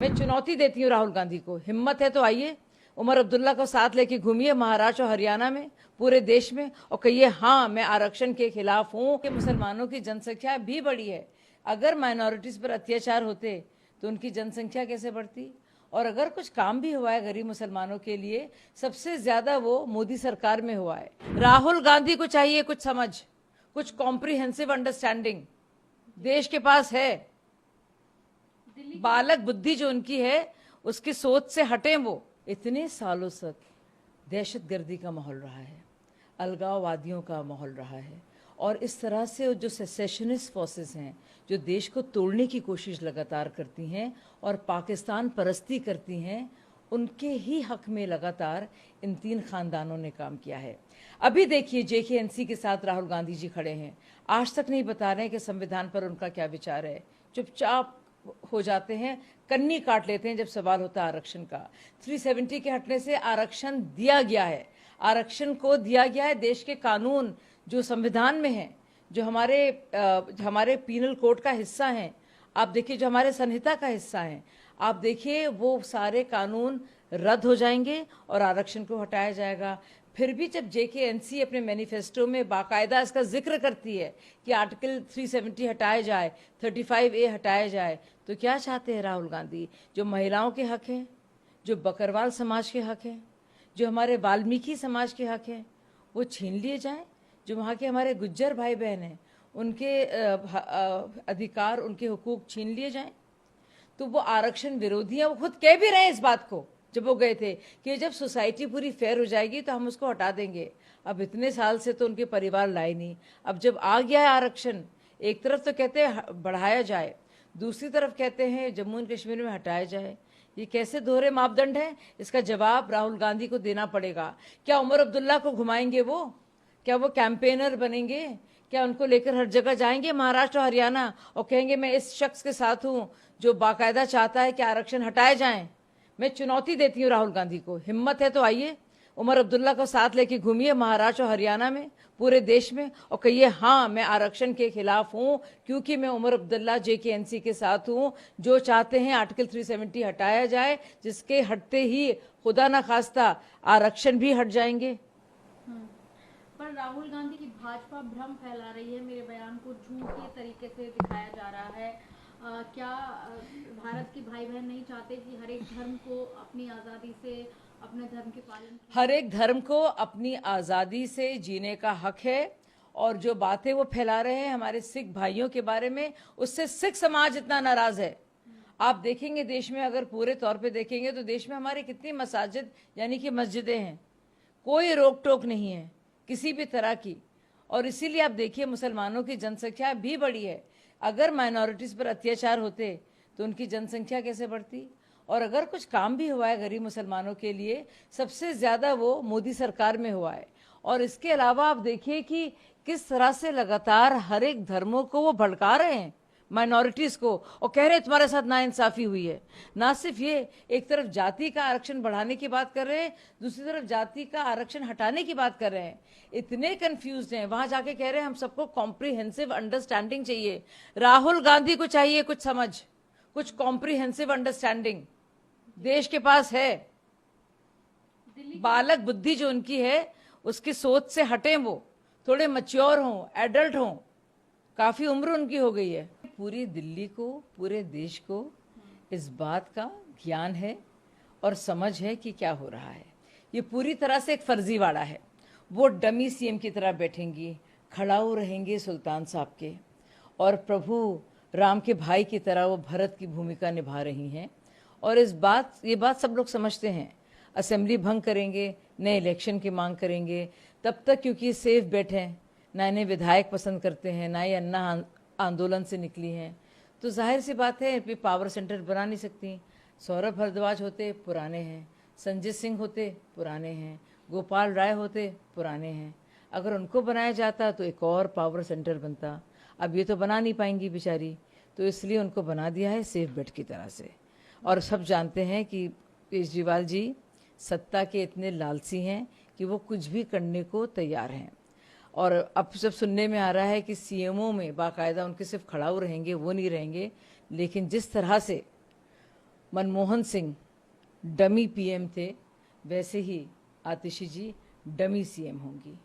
मैं चुनौती देती हूँ राहुल गांधी को, हिम्मत है तो आइए, उमर अब्दुल्ला को साथ लेके घूमिए महाराष्ट्र और हरियाणा में, पूरे देश में, और कहिए हाँ मैं आरक्षण के खिलाफ हूँ। कि मुसलमानों की जनसंख्या भी बढ़ी है। अगर माइनॉरिटीज पर अत्याचार होते तो उनकी जनसंख्या कैसे बढ़ती? और अगर कुछ काम भी हुआ है गरीब मुसलमानों के लिए, सबसे ज्यादा वो मोदी सरकार में हुआ है। राहुल गांधी को चाहिए कुछ समझ, कुछ कॉम्प्रिहेंसिव अंडरस्टैंडिंग देश के पास है। बालक बुद्धि जो उनकी है उसकी सोच से हटे। वो इतने सालों तक दहशतगर्दी का माहौल रहा है, अलगाववादियों का माहौल रहा है, और इस तरह से जो सेसेशनिस्ट फोर्सेस हैं जो देश को तोड़ने की कोशिश लगातार करती हैं और पाकिस्तान परस्ती करती हैं, उनके ही हक में लगातार इन तीन खानदानों ने काम किया है। अभी देखिए जेकेएनसी के साथ राहुल गांधी जी खड़े हैं, आज तक नहीं बता रहे हैं कि संविधान पर उनका क्या विचार है, चुपचाप हो जाते हैं, कन्नी काट लेते हैं जब सवाल होता है आरक्षण का। 370 के हटने से आरक्षण दिया गया है, आरक्षण को दिया गया है देश के कानून जो संविधान में है, जो हमारे पीनल कोड का हिस्सा है, आप देखिए जो हमारे संहिता का हिस्सा है, आप देखिए वो सारे कानून रद्द हो जाएंगे और आरक्षण को हटाया जाएगा। फिर भी जब जेकेएनसी अपने मैनिफेस्टो में बाकायदा इसका जिक्र करती है कि आर्टिकल 370 हटाया जाए, 35A हटाया जाए, तो क्या चाहते हैं राहुल गांधी? जो महिलाओं के हक हैं, जो बकरवाल समाज के हक हैं, जो हमारे वाल्मीकि समाज के हक हैं, वो छीन लिए जाएं? जो वहाँ के हमारे गुज्जर भाई बहन हैं उनके अधिकार, उनके हुकूक छीन लिए जाएं? तो वो आरक्षण विरोधी है। वो खुद कह भी रहे हैं इस बात को जब वो गए थे कि जब सोसाइटी पूरी फेयर हो जाएगी तो हम उसको हटा देंगे। अब इतने साल से तो उनके परिवार लाए नहीं, अब जब आ गया है आरक्षण, एक तरफ तो कहते हैं बढ़ाया जाए, दूसरी तरफ कहते हैं जम्मू एंड कश्मीर में हटाया जाए। ये कैसे दोहरे मापदंड हैं? इसका जवाब राहुल गांधी को देना पड़ेगा। क्या उमर अब्दुल्ला को घुमाएंगे वो? क्या वो कैंपेनर बनेंगे? क्या उनको लेकर हर जगह जाएंगे महाराष्ट्र और हरियाणा और कहेंगे मैं इस शख्स के साथ हूं जो बाकायदा चाहता है कि आरक्षण हटाए जाएं? मैं चुनौती देती हूँ राहुल गांधी को, हिम्मत है तो आइए, उमर अब्दुल्ला को साथ लेके घूमिए महाराष्ट्र और हरियाणा में, पूरे देश में, और कहिए हाँ मैं आरक्षण के खिलाफ हूं, क्योंकि मैं उमर अब्दुल्ला जेकेएनसी के साथ हूं जो चाहते हैं आर्टिकल 370 हटाया जाए, जिसके हटते ही खुदा न खास्ता आरक्षण भी हट जाएंगे। पर राहुल गांधी की भाजपा भ्रम फैला रही है, मेरे बयान को झूठ के तरीके से दिखाया जा रहा है। क्या भारत के भाई बहन नहीं चाहते कि हर एक धर्म को अपनी आज़ादी से अपने धर्म के पालन? हर एक धर्म को अपनी आज़ादी से जीने का हक है, और जो बातें वो फैला रहे हैं हमारे सिख भाइयों के बारे में, उससे सिख समाज इतना नाराज है। आप देखेंगे देश में, अगर पूरे तौर पे देखेंगे तो देश में हमारे कितनी मसाजिद यानी कि मस्जिदें हैं, कोई रोक टोक नहीं है किसी भी तरह की। और इसीलिए आप देखिए मुसलमानों की जनसंख्या भी बढ़ी है। अगर माइनॉरिटीज़ पर अत्याचार होते तो उनकी जनसंख्या कैसे बढ़ती? और अगर कुछ काम भी हुआ है गरीब मुसलमानों के लिए, सबसे ज़्यादा वो मोदी सरकार में हुआ है। और इसके अलावा आप देखिए कि किस तरह से लगातार हर एक धर्मों को वो भड़का रहे हैं, माइनॉरिटीज़ को, और कह रहे हैं तुम्हारे साथ नाइंसाफ़ी हुई है। ना सिर्फ ये, एक तरफ जाति का आरक्षण बढ़ाने की बात कर रहे हैं, दूसरी तरफ जाति का आरक्षण हटाने की बात कर रहे हैं। इतने कंफ्यूज हैं, वहां जाके कह रहे हैं हम सबको कॉम्प्रिहेंसिव अंडरस्टैंडिंग चाहिए। राहुल गांधी को चाहिए कुछ समझ, कुछ कॉम्प्रिहेंसिव अंडरस्टैंडिंग देश के पास है। बालक बुद्धि जो उनकी है उसकी सोच से हटें, वो थोड़े मैच्योर हों, एडल्ट हों, काफी उम्र उनकी हो गई है। पूरी दिल्ली को, पूरे देश को इस बात का ज्ञान है और समझ है कि क्या हो रहा है। ये पूरी तरह से एक फर्जीवाड़ा है। वो डमी सीएम की तरह बैठेंगी, खड़ाऊ रहेंगे सुल्तान साहब के, और प्रभु राम के भाई की तरह वो भरत की भूमिका निभा रही हैं। और ये बात सब लोग समझते हैं। असेंबली भंग करेंगे, नए इलेक्शन की मांग करेंगे, तब तक क्योंकि सेफ बैठे हैं, ना इन्हें विधायक पसंद करते हैं, ना ये अन्ना आंदोलन से निकली हैं, तो जाहिर सी बात है कि पावर सेंटर बना नहीं सकती। सौरभ भारद्वाज होते पुराने हैं, संजय सिंह होते पुराने हैं, गोपाल राय होते पुराने हैं। अगर उनको बनाया जाता तो एक और पावर सेंटर बनता। अब ये तो बना नहीं पाएंगी बेचारी, तो इसलिए उनको बना दिया है सेफ बेड की तरह से। और सब जानते हैं कि केजरीवाल जी सत्ता के इतने लालची हैं कि वो कुछ भी करने को तैयार हैं। और अब जब सुनने में आ रहा है कि सीएमओ में बाकायदा उनके सिर्फ खड़ाऊ रहेंगे, वो नहीं रहेंगे, लेकिन जिस तरह से मनमोहन सिंह डमी पीएम थे, वैसे ही आतिशी जी डमी सीएम होंगी।